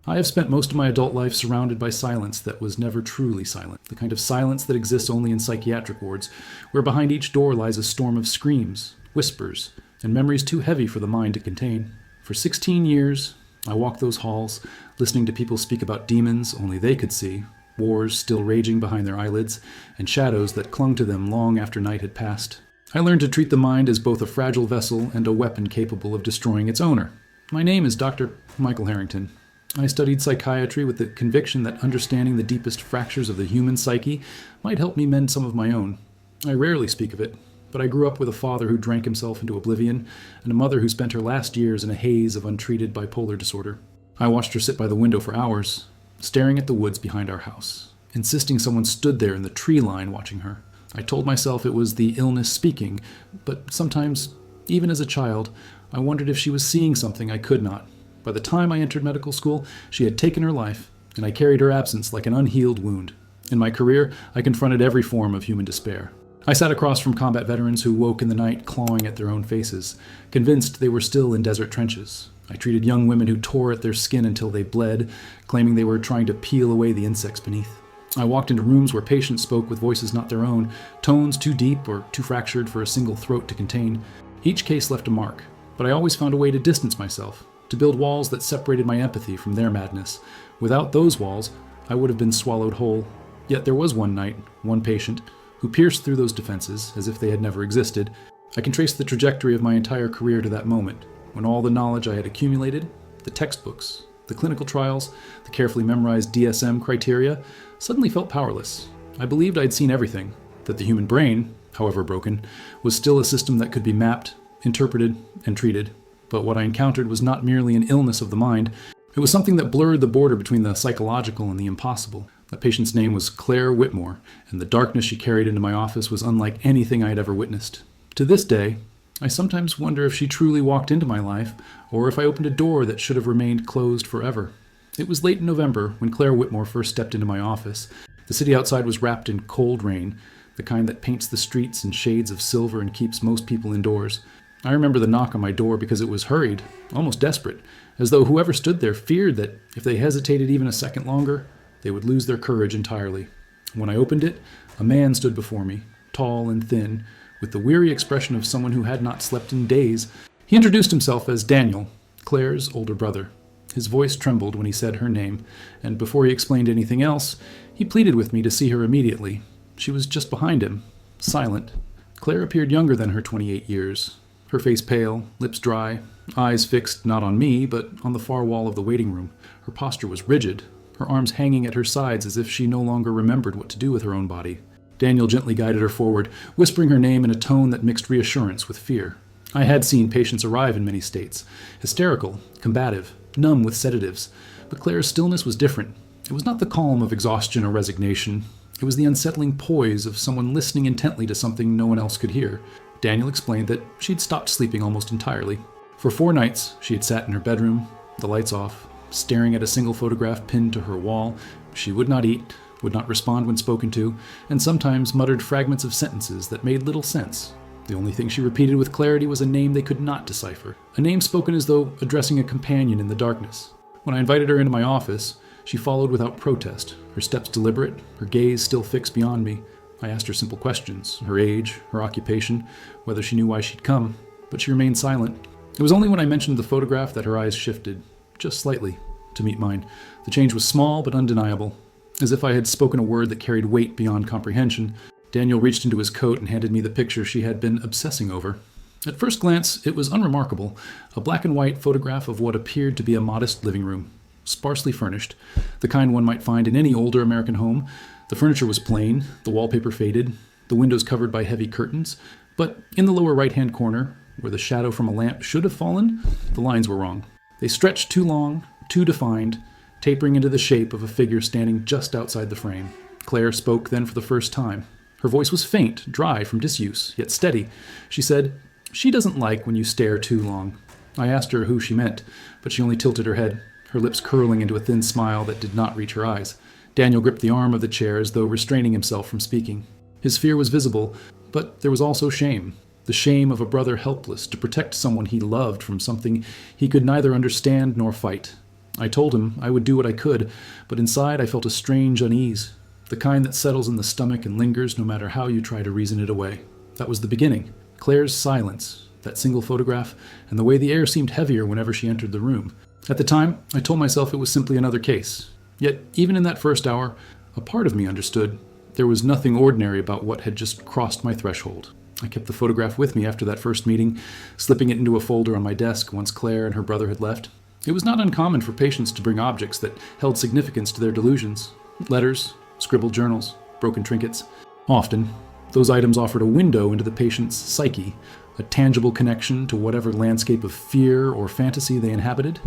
I have spent most of my adult life surrounded by silence that was never truly silent, the kind of silence that exists only in psychiatric wards, where behind each door lies a storm of screams, whispers, and memories too heavy for the mind to contain. For 16 years, I walked those halls, listening to people speak about demons only they could see, wars still raging behind their eyelids, and shadows that clung to them long after night had passed. I learned to treat the mind as both a fragile vessel and a weapon capable of destroying its owner. My name is Dr. Michael Harrington. I studied psychiatry with the conviction that understanding the deepest fractures of the human psyche might help me mend some of my own. I rarely speak of it, but I grew up with a father who drank himself into oblivion and a mother who spent her last years in a haze of untreated bipolar disorder. I watched her sit by the window for hours, staring at the woods behind our house, insisting someone stood there in the tree line watching her. I told myself it was the illness speaking, but sometimes, even as a child, I wondered if she was seeing something I could not. By the time I entered medical school, she had taken her life, and I carried her absence like an unhealed wound. In my career, I confronted every form of human despair. I sat across from combat veterans who woke in the night clawing at their own faces, convinced they were still in desert trenches. I treated young women who tore at their skin until they bled, claiming they were trying to peel away the insects beneath. I walked into rooms where patients spoke with voices not their own, tones too deep or too fractured for a single throat to contain. Each case left a mark, but I always found a way to distance myself, to build walls that separated my empathy from their madness. Without those walls, I would have been swallowed whole. Yet there was one night, one patient, who pierced through those defenses as if they had never existed. I can trace the trajectory of my entire career to that moment, when all the knowledge I had accumulated, the textbooks, the clinical trials, the carefully memorized DSM criteria, suddenly felt powerless. I believed I had seen everything, that the human brain, however broken, was still a system that could be mapped, interpreted, and treated. But what I encountered was not merely an illness of the mind. It was something that blurred the border between the psychological and the impossible. The patient's name was Claire Whitmore, and the darkness she carried into my office was unlike anything I had ever witnessed. To this day, I sometimes wonder if she truly walked into my life, or if I opened a door that should have remained closed forever. It was late in November when Claire Whitmore first stepped into my office. The city outside was wrapped in cold rain, the kind that paints the streets in shades of silver and keeps most people indoors. I remember the knock on my door because it was hurried, almost desperate, as though whoever stood there feared that if they hesitated even a second longer, they would lose their courage entirely. When I opened it, a man stood before me, tall and thin, with the weary expression of someone who had not slept in days. He introduced himself as Daniel, Claire's older brother. His voice trembled when he said her name, and before he explained anything else, he pleaded with me to see her immediately. She was just behind him, silent. Claire appeared younger than her 28 years. Her face pale, lips dry, eyes fixed not on me, but on the far wall of the waiting room. Her posture was rigid, her arms hanging at her sides as if she no longer remembered what to do with her own body. Daniel gently guided her forward, whispering her name in a tone that mixed reassurance with fear. I had seen patients arrive in many states, hysterical, combative, numb with sedatives, but Claire's stillness was different. It was not the calm of exhaustion or resignation. It was the unsettling poise of someone listening intently to something no one else could hear. Daniel explained that she'd stopped sleeping almost entirely. For 4 nights, she had sat in her bedroom, the lights off, staring at a single photograph pinned to her wall. She would not eat, would not respond when spoken to, and sometimes muttered fragments of sentences that made little sense. The only thing she repeated with clarity was a name they could not decipher, a name spoken as though addressing a companion in the darkness. When I invited her into my office, she followed without protest, her steps deliberate, her gaze still fixed beyond me. I asked her simple questions, her age, her occupation, whether she knew why she'd come, but she remained silent. It was only when I mentioned the photograph that her eyes shifted, just slightly, to meet mine. The change was small but undeniable. As if I had spoken a word that carried weight beyond comprehension, Daniel reached into his coat and handed me the picture she had been obsessing over. At first glance, it was unremarkable, a black and white photograph of what appeared to be a modest living room, sparsely furnished, the kind one might find in any older American home. The furniture was plain, the wallpaper faded, the windows covered by heavy curtains, but in the lower right-hand corner, where the shadow from a lamp should have fallen, the lines were wrong. They stretched too long, too defined, tapering into the shape of a figure standing just outside the frame. Claire spoke then for the first time. Her voice was faint, dry from disuse, yet steady. She said, "She doesn't like when you stare too long." I asked her who she meant, but she only tilted her head, her lips curling into a thin smile that did not reach her eyes. Daniel gripped the arm of the chair as though restraining himself from speaking. His fear was visible, but there was also shame. The shame of a brother helpless to protect someone he loved from something he could neither understand nor fight. I told him I would do what I could, but inside I felt a strange unease, the kind that settles in the stomach and lingers no matter how you try to reason it away. That was the beginning. Claire's silence, that single photograph, and the way the air seemed heavier whenever she entered the room. At the time, I told myself it was simply another case. Yet, even in that first hour, a part of me understood there was nothing ordinary about what had just crossed my threshold. I kept the photograph with me after that first meeting, slipping it into a folder on my desk once Claire and her brother had left. It was not uncommon for patients to bring objects that held significance to their delusions. Letters, scribbled journals, broken trinkets. Often, those items offered a window into the patient's psyche, a tangible connection to whatever landscape of fear or fantasy they inhabited.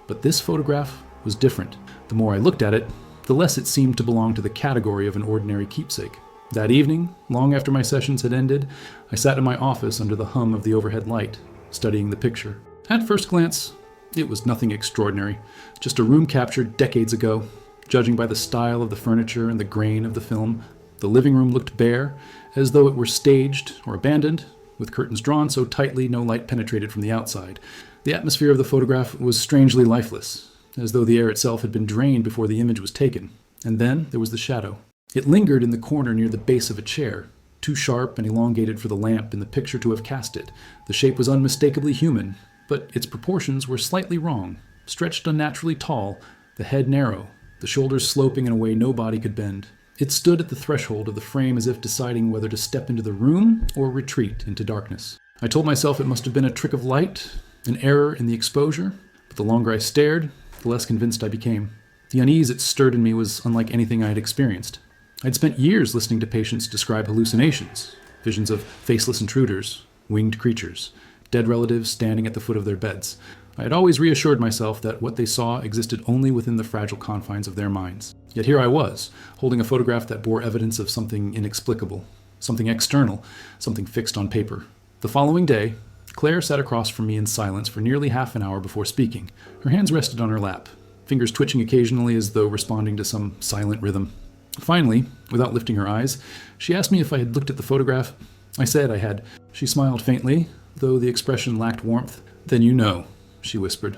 But this photograph was different. The more I looked at it, the less it seemed to belong to the category of an ordinary keepsake. That evening, long after my sessions had ended, I sat in my office under the hum of the overhead light, studying the picture. At first glance, it was nothing extraordinary, just a room captured decades ago. Judging by the style of the furniture and the grain of the film, the living room looked bare, as though it were staged or abandoned, with curtains drawn so tightly no light penetrated from the outside. The atmosphere of the photograph was strangely lifeless, as though the air itself had been drained before the image was taken. And then there was the shadow. It lingered in the corner near the base of a chair, too sharp and elongated for the lamp in the picture to have cast it. The shape was unmistakably human, but its proportions were slightly wrong, stretched unnaturally tall, the head narrow, the shoulders sloping in a way no body could bend. It stood at the threshold of the frame as if deciding whether to step into the room or retreat into darkness. I told myself it must have been a trick of light, an error in the exposure, but the longer I stared, the less convinced I became. The unease it stirred in me was unlike anything I had experienced. I'd spent years listening to patients describe hallucinations, visions of faceless intruders, winged creatures, dead relatives standing at the foot of their beds. I had always reassured myself that what they saw existed only within the fragile confines of their minds. Yet here I was, holding a photograph that bore evidence of something inexplicable, something external, something fixed on paper. The following day, Claire sat across from me in silence for nearly half an hour before speaking. Her hands rested on her lap, fingers twitching occasionally as though responding to some silent rhythm. Finally, without lifting her eyes, she asked me if I had looked at the photograph. I said I had. She smiled faintly, though the expression lacked warmth. "Then you know," she whispered.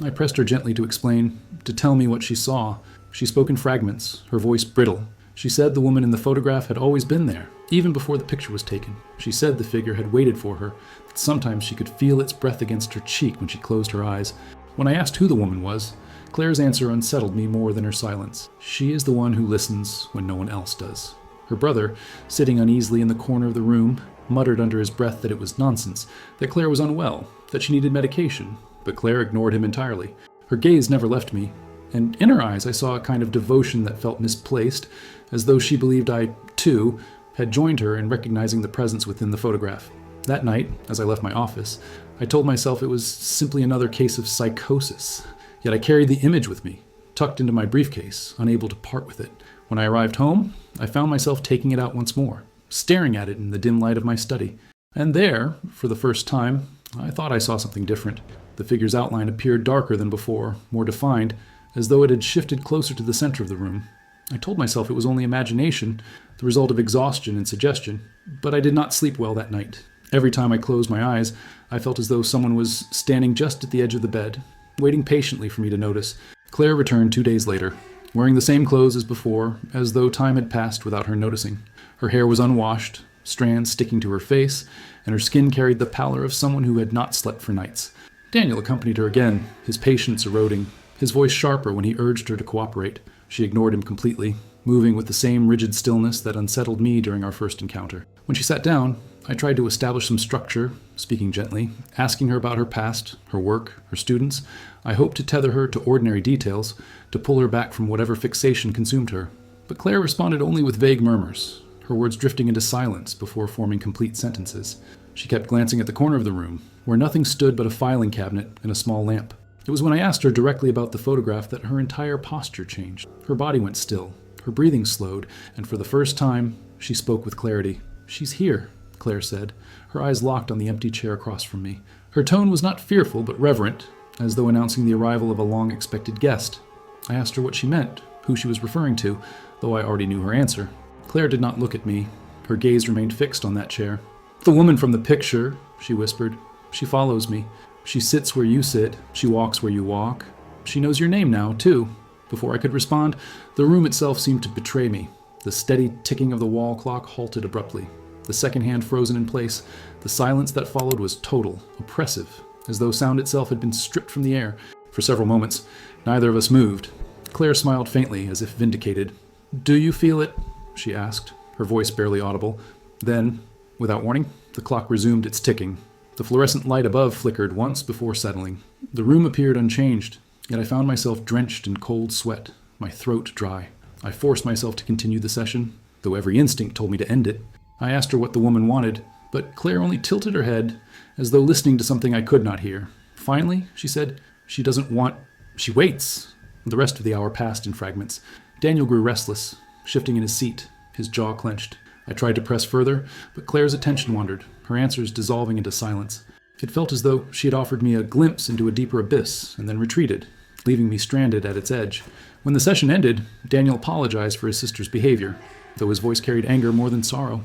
I pressed her gently to explain, to tell me what she saw. She spoke in fragments, her voice brittle. She said the woman in the photograph had always been there, even before the picture was taken. She said the figure had waited for her, that sometimes she could feel its breath against her cheek when she closed her eyes. When I asked who the woman was, Claire's answer unsettled me more than her silence. She is the one who listens when no one else does. Her brother, sitting uneasily in the corner of the room, muttered under his breath that it was nonsense, that Claire was unwell, that she needed medication, but Claire ignored him entirely. Her gaze never left me, and in her eyes I saw a kind of devotion that felt misplaced, as though she believed I, too, had joined her in recognizing the presence within the photograph. That night, as I left my office, I told myself it was simply another case of psychosis. Yet I carried the image with me, tucked into my briefcase, unable to part with it. When I arrived home, I found myself taking it out once more, staring at it in the dim light of my study. And there, for the first time, I thought I saw something different. The figure's outline appeared darker than before, more defined, as though it had shifted closer to the center of the room. I told myself it was only imagination, the result of exhaustion and suggestion, but I did not sleep well that night. Every time I closed my eyes, I felt as though someone was standing just at the edge of the bed, waiting patiently for me to notice. Claire returned 2 days later, wearing the same clothes as before, as though time had passed without her noticing. Her hair was unwashed, strands sticking to her face, and her skin carried the pallor of someone who had not slept for nights. Daniel accompanied her again, his patience eroding, his voice sharper when he urged her to cooperate. She ignored him completely, moving with the same rigid stillness that unsettled me during our first encounter. When she sat down, I tried to establish some structure, speaking gently, asking her about her past, her work, her students. I hoped to tether her to ordinary details, to pull her back from whatever fixation consumed her. But Claire responded only with vague murmurs, her words drifting into silence before forming complete sentences. She kept glancing at the corner of the room, where nothing stood but a filing cabinet and a small lamp. It was when I asked her directly about the photograph that her entire posture changed. Her body went still, her breathing slowed, and for the first time, she spoke with clarity. "She's here," Claire said, her eyes locked on the empty chair across from me. Her tone was not fearful, but reverent, as though announcing the arrival of a long-expected guest. I asked her what she meant, who she was referring to, though I already knew her answer. Claire did not look at me. Her gaze remained fixed on that chair. "The woman from the picture," she whispered. "She follows me. She sits where you sit. She walks where you walk. She knows your name now, too." Before I could respond, the room itself seemed to betray me. The steady ticking of the wall clock halted abruptly. The second hand frozen in place. The silence that followed was total, oppressive, as though sound itself had been stripped from the air. For several moments, neither of us moved. Claire smiled faintly, as if vindicated. "Do you feel it?" she asked, her voice barely audible. Then, without warning, the clock resumed its ticking. The fluorescent light above flickered once before settling. The room appeared unchanged, yet I found myself drenched in cold sweat, my throat dry. I forced myself to continue the session, though every instinct told me to end it. I asked her what the woman wanted, but Claire only tilted her head, as though listening to something I could not hear. Finally, she said, "She doesn't want... she waits." The rest of the hour passed in fragments. Daniel grew restless, shifting in his seat, his jaw clenched. I tried to press further, but Claire's attention wandered, her answers dissolving into silence. It felt as though she had offered me a glimpse into a deeper abyss, and then retreated, leaving me stranded at its edge. When the session ended, Daniel apologized for his sister's behavior, though his voice carried anger more than sorrow.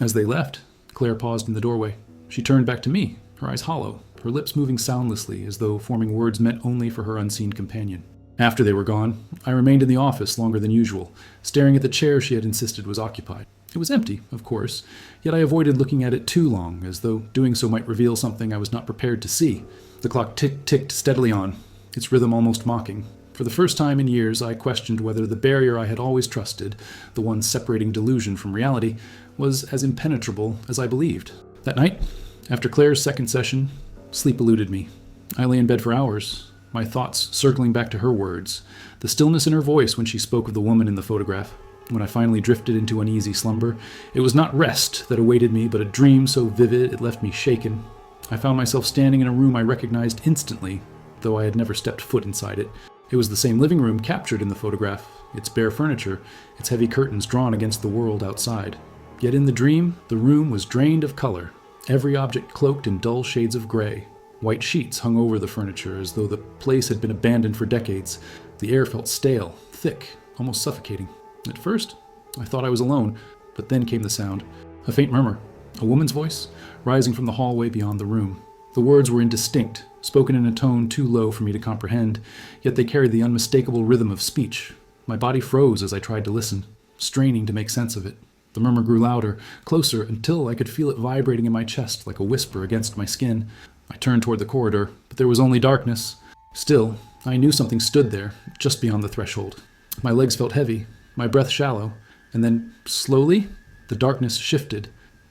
As they left, Claire paused in the doorway. She turned back to me, her eyes hollow, her lips moving soundlessly, as though forming words meant only for her unseen companion. After they were gone, I remained in the office longer than usual, staring at the chair she had insisted was occupied. It was empty, of course, yet I avoided looking at it too long, as though doing so might reveal something I was not prepared to see. The clock ticked steadily on, its rhythm almost mocking. For the first time in years, I questioned whether the barrier I had always trusted, the one separating delusion from reality, was as impenetrable as I believed. That night, after Claire's second session, sleep eluded me. I lay in bed for hours, my thoughts circling back to her words, the stillness in her voice when she spoke of the woman in the photograph. When I finally drifted into uneasy slumber, it was not rest that awaited me, but a dream so vivid it left me shaken. I found myself standing in a room I recognized instantly, though I had never stepped foot inside it. It was the same living room captured in the photograph, its bare furniture, its heavy curtains drawn against the world outside. Yet in the dream, the room was drained of color, every object cloaked in dull shades of gray. White sheets hung over the furniture as though the place had been abandoned for decades. The air felt stale, thick, almost suffocating. At first, I thought I was alone, but then came the sound. A faint murmur, a woman's voice, rising from the hallway beyond the room. The words were indistinct, spoken in a tone too low for me to comprehend, yet they carried the unmistakable rhythm of speech. My body froze as I tried to listen, straining to make sense of it. The murmur grew louder, closer, until I could feel it vibrating in my chest like a whisper against my skin. I turned toward the corridor, but there was only darkness. Still, I knew something stood there, just beyond the threshold. My legs felt heavy, my breath shallow, and then, slowly, the darkness shifted,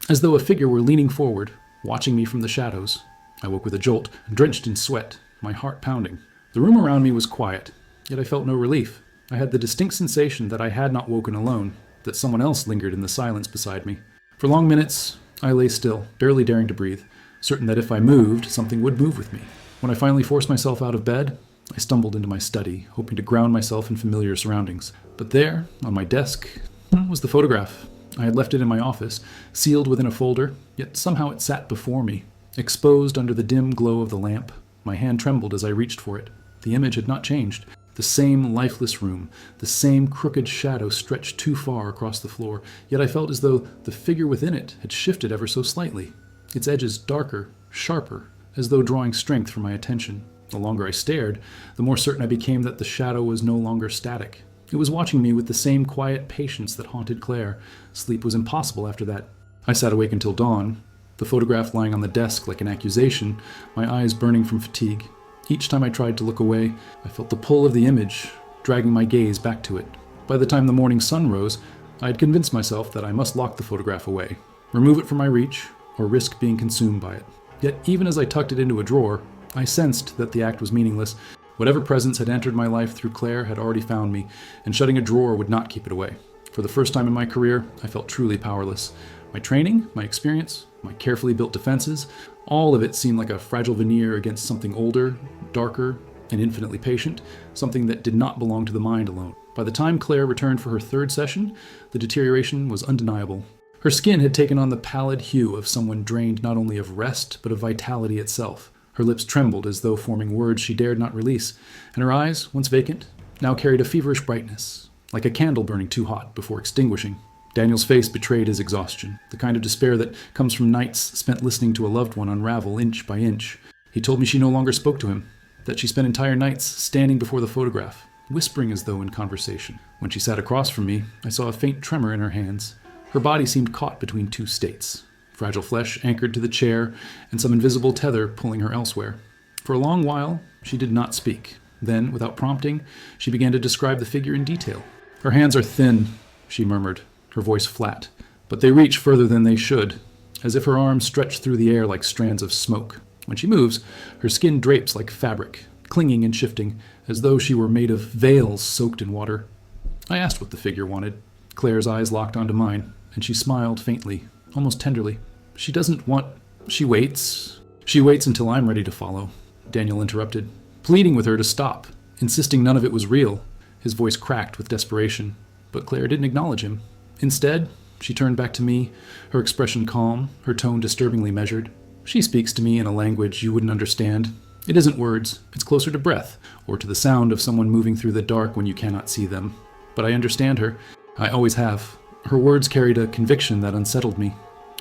as though a figure were leaning forward, watching me from the shadows. I woke with a jolt, drenched in sweat, my heart pounding. The room around me was quiet, yet I felt no relief. I had the distinct sensation that I had not woken alone, that someone else lingered in the silence beside me. For long minutes, I lay still, barely daring to breathe, certain that if I moved, something would move with me. When I finally forced myself out of bed, I stumbled into my study, hoping to ground myself in familiar surroundings. But there, on my desk, was the photograph. I had left it in my office, sealed within a folder, yet somehow it sat before me, exposed under the dim glow of the lamp. My hand trembled as I reached for it. The image had not changed. The same lifeless room, the same crooked shadow stretched too far across the floor, yet I felt as though the figure within it had shifted ever so slightly, its edges darker, sharper, as though drawing strength from my attention. The longer I stared, the more certain I became that the shadow was no longer static. It was watching me with the same quiet patience that haunted Claire. Sleep was impossible after that. I sat awake until dawn, the photograph lying on the desk like an accusation, my eyes burning from fatigue. Each time I tried to look away, I felt the pull of the image, dragging my gaze back to it. By the time the morning sun rose, I had convinced myself that I must lock the photograph away, remove it from my reach, or risk being consumed by it. Yet even as I tucked it into a drawer, I sensed that the act was meaningless. Whatever presence had entered my life through Claire had already found me, and shutting a drawer would not keep it away. For the first time in my career, I felt truly powerless. My training, my experience, my carefully built defenses, all of it seemed like a fragile veneer against something older, darker, and infinitely patient, something that did not belong to the mind alone. By the time Claire returned for her third session, the deterioration was undeniable. Her skin had taken on the pallid hue of someone drained not only of rest, but of vitality itself. Her lips trembled as though forming words she dared not release, and her eyes, once vacant, now carried a feverish brightness, like a candle burning too hot before extinguishing. Daniel's face betrayed his exhaustion, the kind of despair that comes from nights spent listening to a loved one unravel inch by inch. He told me she no longer spoke to him. that she spent entire nights standing before the photograph, whispering as though in conversation. When she sat across from me, I saw a faint tremor in her hands. Her body seemed caught between two states, fragile flesh anchored to the chair and some invisible tether pulling her elsewhere. For a long while, she did not speak. Then, without prompting, she began to describe the figure in detail. "Her hands are thin," she murmured, her voice flat, "but they reach further than they should, as if her arms stretch through the air like strands of smoke. When she moves, her skin drapes like fabric, clinging and shifting, as though she were made of veils soaked in water." I asked what the figure wanted. Claire's eyes locked onto mine, and she smiled faintly, almost tenderly. "She doesn't want... She waits. She waits until I'm ready to follow," Daniel interrupted, pleading with her to stop, insisting none of it was real. His voice cracked with desperation, but Claire didn't acknowledge him. Instead, she turned back to me, her expression calm, her tone disturbingly measured. "She speaks to me in a language you wouldn't understand. It isn't words, it's closer to breath, or to the sound of someone moving through the dark when you cannot see them. But I understand her. I always have." Her words carried a conviction that unsettled me.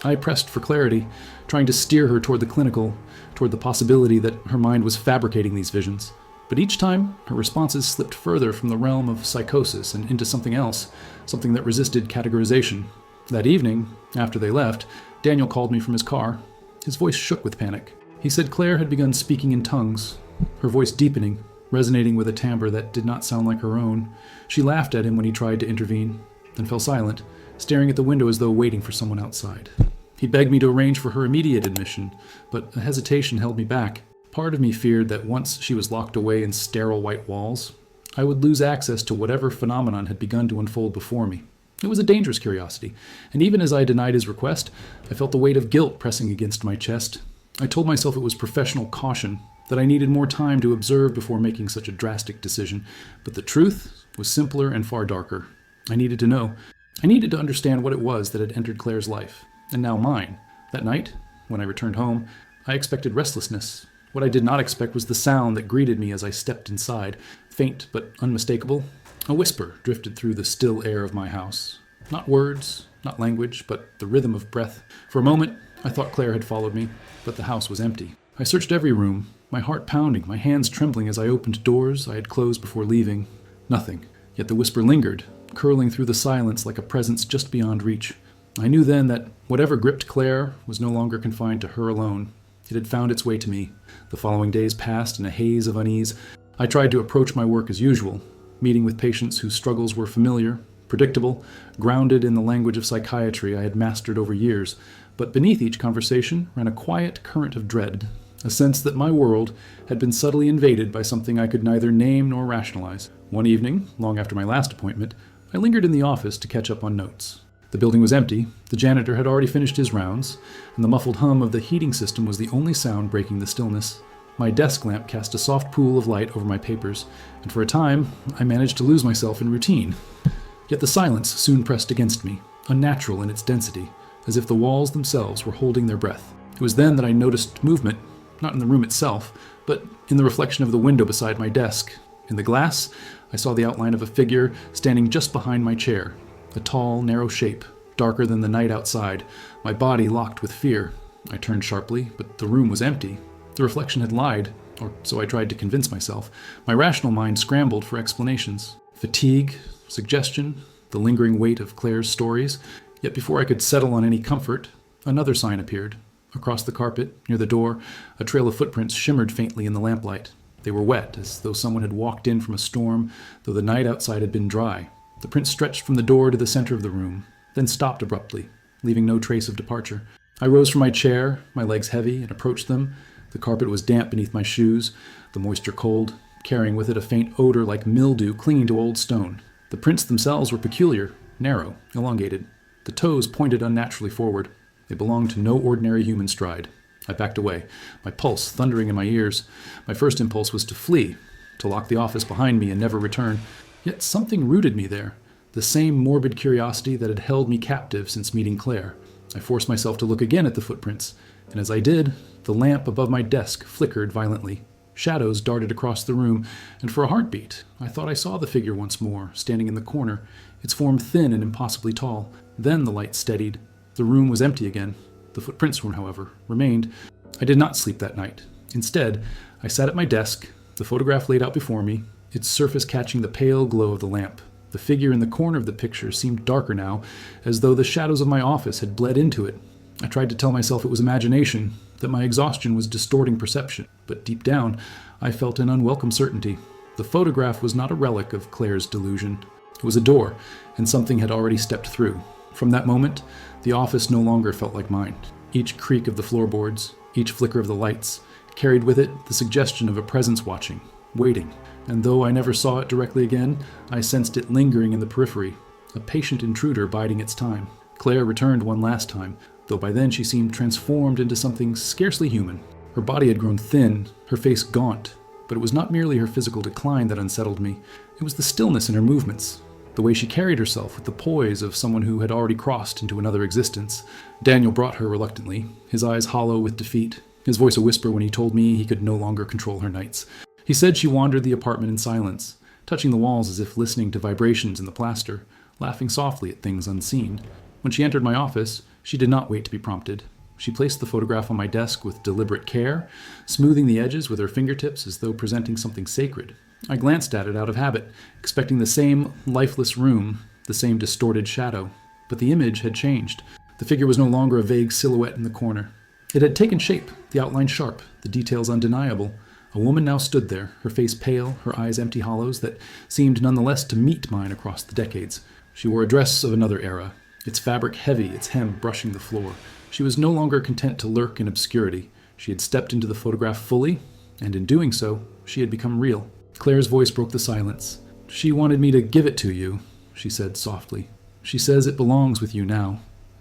I pressed for clarity, trying to steer her toward the clinical, toward the possibility that her mind was fabricating these visions. But each time, her responses slipped further from the realm of psychosis and into something else, something that resisted categorization. That evening, after they left, Daniel called me from his car. His voice shook with panic. He said Claire had begun speaking in tongues, her voice deepening, resonating with a timbre that did not sound like her own. She laughed at him when he tried to intervene, then fell silent, staring at the window as though waiting for someone outside. He begged me to arrange for her immediate admission, but a hesitation held me back. Part of me feared that once she was locked away in sterile white walls, I would lose access to whatever phenomenon had begun to unfold before me. It was a dangerous curiosity, and even as I denied his request, I felt the weight of guilt pressing against my chest. I told myself it was professional caution, that I needed more time to observe before making such a drastic decision, but the truth was simpler and far darker. I needed to know. I needed to understand what it was that had entered Claire's life, and now mine. That night, when I returned home, I expected restlessness. What I did not expect was the sound that greeted me as I stepped inside, faint but unmistakable. A whisper drifted through the still air of my house. Not words, not language, but the rhythm of breath. For a moment, I thought Claire had followed me, but the house was empty. I searched every room, my heart pounding, my hands trembling as I opened doors I had closed before leaving. Nothing. Yet the whisper lingered, curling through the silence like a presence just beyond reach. I knew then that whatever gripped Claire was no longer confined to her alone. It had found its way to me. The following days passed in a haze of unease. I tried to approach my work as usual, meeting with patients whose struggles were familiar, predictable, grounded in the language of psychiatry I had mastered over years. But beneath each conversation ran a quiet current of dread, a sense that my world had been subtly invaded by something I could neither name nor rationalize. One evening, long after my last appointment, I lingered in the office to catch up on notes. The building was empty, the janitor had already finished his rounds, and the muffled hum of the heating system was the only sound breaking the stillness. My desk lamp cast a soft pool of light over my papers, and for a time I managed to lose myself in routine. Yet the silence soon pressed against me, unnatural in its density, as if the walls themselves were holding their breath. It was then that I noticed movement, not in the room itself, but in the reflection of the window beside my desk. In the glass, I saw the outline of a figure standing just behind my chair, a tall, narrow shape, darker than the night outside, my body locked with fear. I turned sharply, but the room was empty. The reflection had lied, or so I tried to convince myself. My rational mind scrambled for explanations. Fatigue, suggestion, the lingering weight of Claire's stories. Yet before I could settle on any comfort, another sign appeared. Across the carpet, near the door, a trail of footprints shimmered faintly in the lamplight. They were wet, as though someone had walked in from a storm, though the night outside had been dry. The prints stretched from the door to the center of the room, then stopped abruptly, leaving no trace of departure. I rose from my chair, my legs heavy, and approached them. The carpet was damp beneath my shoes, the moisture cold, carrying with it a faint odor like mildew clinging to old stone. The prints themselves were peculiar, narrow, elongated. The toes pointed unnaturally forward. They belonged to no ordinary human stride. I backed away, my pulse thundering in my ears. My first impulse was to flee, to lock the office behind me and never return. Yet something rooted me there, the same morbid curiosity that had held me captive since meeting Claire. I forced myself to look again at the footprints, and as I did, the lamp above my desk flickered violently. Shadows darted across the room, and for a heartbeat, I thought I saw the figure once more, standing in the corner, its form thin and impossibly tall. Then the light steadied. The room was empty again. The footprints, however, remained. I did not sleep that night. Instead, I sat at my desk, The photograph laid out before me, its surface catching the pale glow of the lamp. The figure in the corner of the picture seemed darker now, as though the shadows of my office had bled into it. I tried to tell myself it was imagination, that my exhaustion was distorting perception, but deep down, I felt an unwelcome certainty. The photograph was not a relic of Claire's delusion. It was a door, and something had already stepped through. From that moment, the office no longer felt like mine. Each creak of the floorboards, each flicker of the lights, carried with it the suggestion of a presence watching, waiting. And though I never saw it directly again, I sensed it lingering in the periphery, a patient intruder biding its time. Claire returned one last time, though by then she seemed transformed into something scarcely human. Her body had grown thin, her face gaunt, but it was not merely her physical decline that unsettled me. It was the stillness in her movements, the way she carried herself with the poise of someone who had already crossed into another existence. Daniel brought her reluctantly, his eyes hollow with defeat, his voice a whisper when he told me he could no longer control her nights. He said she wandered the apartment in silence, touching the walls as if listening to vibrations in the plaster, laughing softly at things unseen. When she entered my office, she did not wait to be prompted. She placed the photograph on my desk with deliberate care, smoothing the edges with her fingertips as though presenting something sacred. I glanced at it out of habit, expecting the same lifeless room, the same distorted shadow. But the image had changed. The figure was no longer a vague silhouette in the corner. It had taken shape, the outline sharp, the details undeniable. A woman now stood there, her face pale, her eyes empty hollows that seemed nonetheless to meet mine across the decades. She wore a dress of another era, its fabric heavy, its hem brushing the floor. She was no longer content to lurk in obscurity. She had stepped into the photograph fully, and in doing so, she had become real. Claire's voice broke the silence. "She wanted me to give it to you," she said softly. "She says it belongs with you now."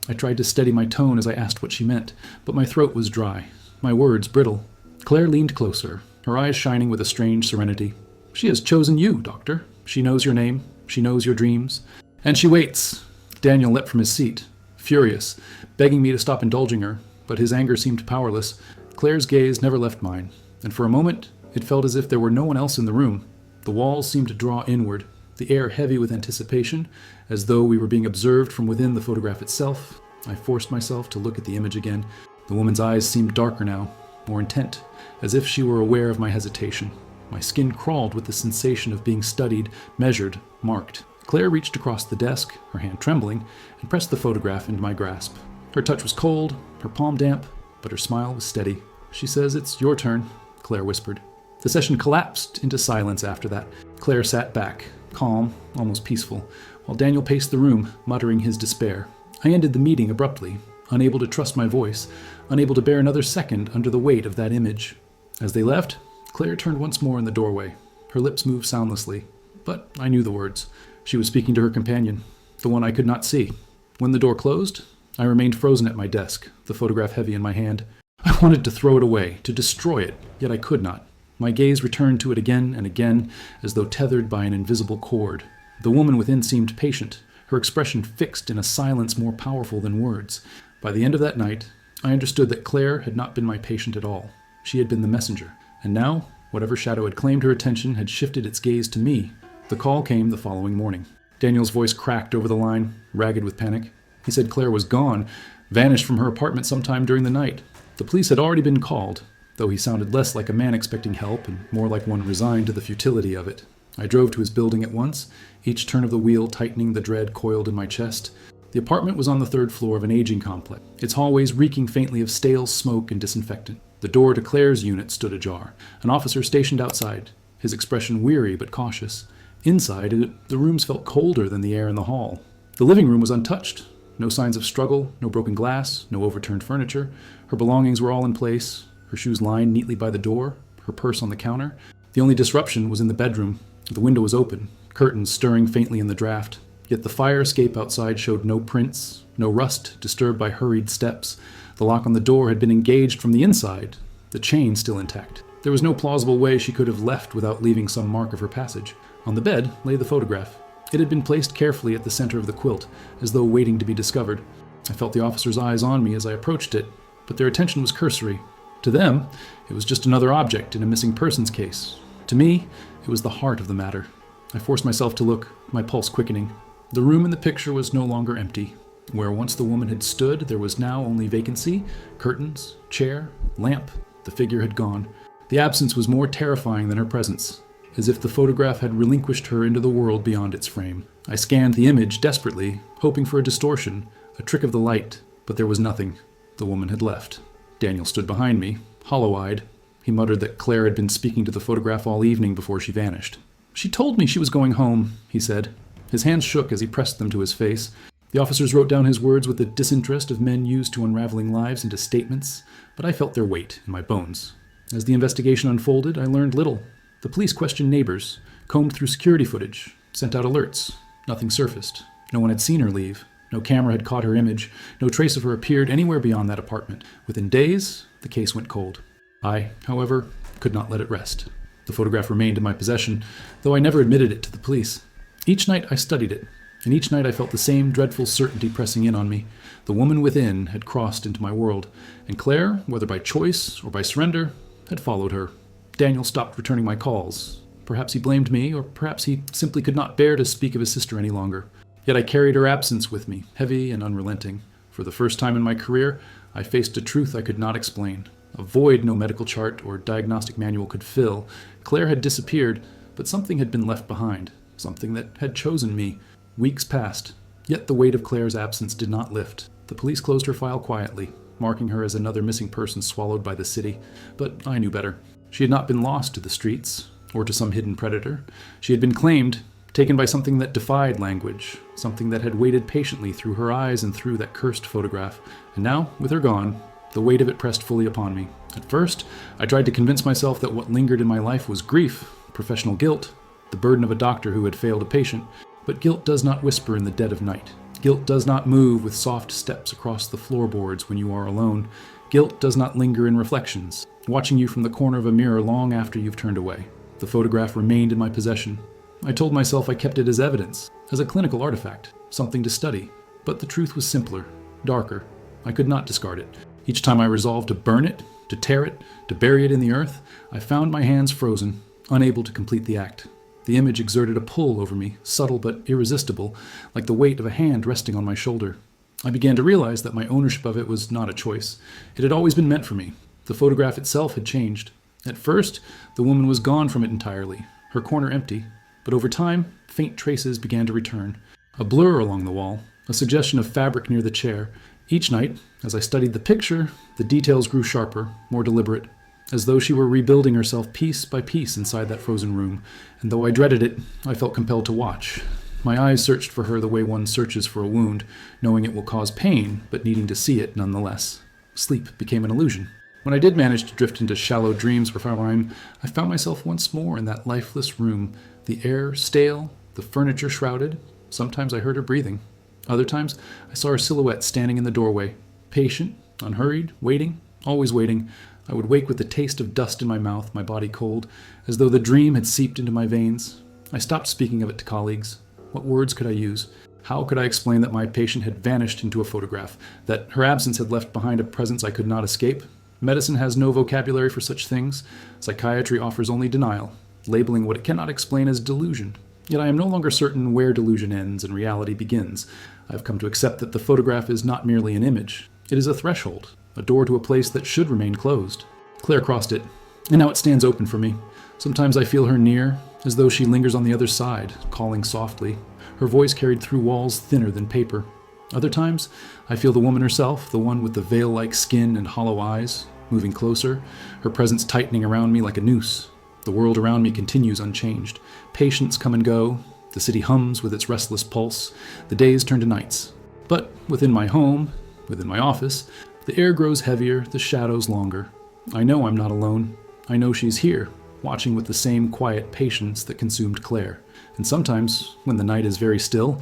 I tried to steady my tone as I asked what she meant, but my throat was dry, my words brittle. Claire leaned closer, her eyes shining with a strange serenity. "She has chosen you, Doctor. She knows your name, she knows your dreams, and she waits." Daniel leapt from his seat, furious, begging me to stop indulging her, but his anger seemed powerless. Claire's gaze never left mine, and for a moment it felt as if there were no one else in the room. The walls seemed to draw inward, the air heavy with anticipation, as though we were being observed from within the photograph itself. I forced myself to look at the image again. The woman's eyes seemed darker now, more intent, as if she were aware of my hesitation. My skin crawled with the sensation of being studied, measured, marked. Claire reached across the desk, her hand trembling, and pressed the photograph into my grasp. Her touch was cold, her palm damp, but her smile was steady. "She says it's your turn," Claire whispered. The session collapsed into silence after that. Claire sat back, calm, almost peaceful, while Daniel paced the room, muttering his despair. I ended the meeting abruptly, unable to trust my voice, unable to bear another second under the weight of that image. As they left, Claire turned once more in the doorway. Her lips moved soundlessly, but I knew the words. She was speaking to her companion, the one I could not see. When the door closed, I remained frozen at my desk, the photograph heavy in my hand. I wanted to throw it away, to destroy it, yet I could not. My gaze returned to it again and again, as though tethered by an invisible cord. The woman within seemed patient, her expression fixed in a silence more powerful than words. By the end of that night, I understood that Claire had not been my patient at all. She had been the messenger. And now, whatever shadow had claimed her attention had shifted its gaze to me. The call came the following morning. Daniel's voice cracked over the line, ragged with panic. He said Claire was gone, vanished from her apartment sometime during the night. The police had already been called, though he sounded less like a man expecting help and more like one resigned to the futility of it. I drove to his building at once, each turn of the wheel tightening the dread coiled in my chest. The apartment was on the third floor of an aging complex, its hallways reeking faintly of stale smoke and disinfectant. The door to Claire's unit stood ajar, an officer stationed outside, his expression weary but cautious. Inside, the rooms felt colder than the air in the hall. The living room was untouched. No signs of struggle, no broken glass, no overturned furniture. Her belongings were all in place, her shoes lined neatly by the door, her purse on the counter. The only disruption was in the bedroom. The window was open, curtains stirring faintly in the draft. Yet the fire escape outside showed no prints, no rust disturbed by hurried steps. The lock on the door had been engaged from the inside, the chain still intact. There was no plausible way she could have left without leaving some mark of her passage. On the bed lay the photograph. It had been placed carefully at the center of the quilt, as though waiting to be discovered. I felt the officer's eyes on me as I approached it, but their attention was cursory. To them, it was just another object in a missing persons case. To me, it was the heart of the matter. I forced myself to look, my pulse quickening. The room in the picture was no longer empty. Where once the woman had stood, there was now only vacancy, curtains, chair, lamp. The figure had gone. The absence was more terrifying than her presence, as if the photograph had relinquished her into the world beyond its frame. I scanned the image desperately, hoping for a distortion, a trick of the light, but there was nothing. The woman had left. Daniel stood behind me, hollow-eyed. He muttered that Claire had been speaking to the photograph all evening before she vanished. "She told me she was going home," he said. His hands shook as he pressed them to his face. The officers wrote down his words with the disinterest of men used to unraveling lives into statements, but I felt their weight in my bones. As the investigation unfolded, I learned little. The police questioned neighbors, combed through security footage, sent out alerts. Nothing surfaced. No one had seen her leave. No camera had caught her image. No trace of her appeared anywhere beyond that apartment. Within days, the case went cold. I, however, could not let it rest. The photograph remained in my possession, though I never admitted it to the police. Each night I studied it, and each night I felt the same dreadful certainty pressing in on me. The woman within had crossed into my world, and Claire, whether by choice or by surrender, had followed her. Daniel stopped returning my calls. Perhaps he blamed me, or perhaps he simply could not bear to speak of his sister any longer. Yet I carried her absence with me, heavy and unrelenting. For the first time in my career, I faced a truth I could not explain. A void no medical chart or diagnostic manual could fill. Claire had disappeared, but something had been left behind, something that had chosen me. Weeks passed, yet the weight of Claire's absence did not lift. The police closed her file quietly, marking her as another missing person swallowed by the city. But I knew better. She had not been lost to the streets, or to some hidden predator. She had been claimed, taken by something that defied language, something that had waited patiently through her eyes and through that cursed photograph. And now, with her gone, the weight of it pressed fully upon me. At first, I tried to convince myself that what lingered in my life was grief, professional guilt, the burden of a doctor who had failed a patient. But guilt does not whisper in the dead of night. Guilt does not move with soft steps across the floorboards when you are alone. Guilt does not linger in reflections, watching you from the corner of a mirror long after you've turned away. The photograph remained in my possession. I told myself I kept it as evidence, as a clinical artifact, something to study. But the truth was simpler, darker. I could not discard it. Each time I resolved to burn it, to tear it, to bury it in the earth, I found my hands frozen, unable to complete the act. The image exerted a pull over me, subtle but irresistible, like the weight of a hand resting on my shoulder. I began to realize that my ownership of it was not a choice. It had always been meant for me. The photograph itself had changed. At first, the woman was gone from it entirely, her corner empty. But over time, faint traces began to return. A blur along the wall, a suggestion of fabric near the chair. Each night, as I studied the picture, the details grew sharper, more deliberate, as though she were rebuilding herself piece by piece inside that frozen room. And though I dreaded it, I felt compelled to watch. My eyes searched for her the way one searches for a wound, knowing it will cause pain, but needing to see it nonetheless. Sleep became an illusion. When I did manage to drift into shallow dreams for time, I found myself once more in that lifeless room, the air stale, the furniture shrouded. Sometimes I heard her breathing. Other times, I saw her silhouette standing in the doorway, patient, unhurried, waiting, always waiting. I would wake with the taste of dust in my mouth, my body cold, as though the dream had seeped into my veins. I stopped speaking of it to colleagues. What words could I use? How could I explain that my patient had vanished into a photograph, that her absence had left behind a presence I could not escape? Medicine has no vocabulary for such things. Psychiatry offers only denial, labeling what it cannot explain as delusion. Yet I am no longer certain where delusion ends and reality begins. I have come to accept that the photograph is not merely an image. It is a threshold, a door to a place that should remain closed. Claire crossed it, and now it stands open for me. Sometimes I feel her near, as though she lingers on the other side, calling softly, her voice carried through walls thinner than paper. Other times, I feel the woman herself, the one with the veil-like skin and hollow eyes, moving closer, her presence tightening around me like a noose. The world around me continues unchanged. Patients come and go. The city hums with its restless pulse. The days turn to nights. But within my home, within my office, the air grows heavier, the shadows longer. I know I'm not alone. I know she's here, watching with the same quiet patience that consumed Claire. And sometimes, when the night is very still,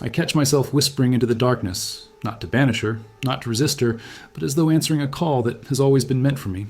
I catch myself whispering into the darkness, not to banish her, not to resist her, but as though answering a call that has always been meant for me.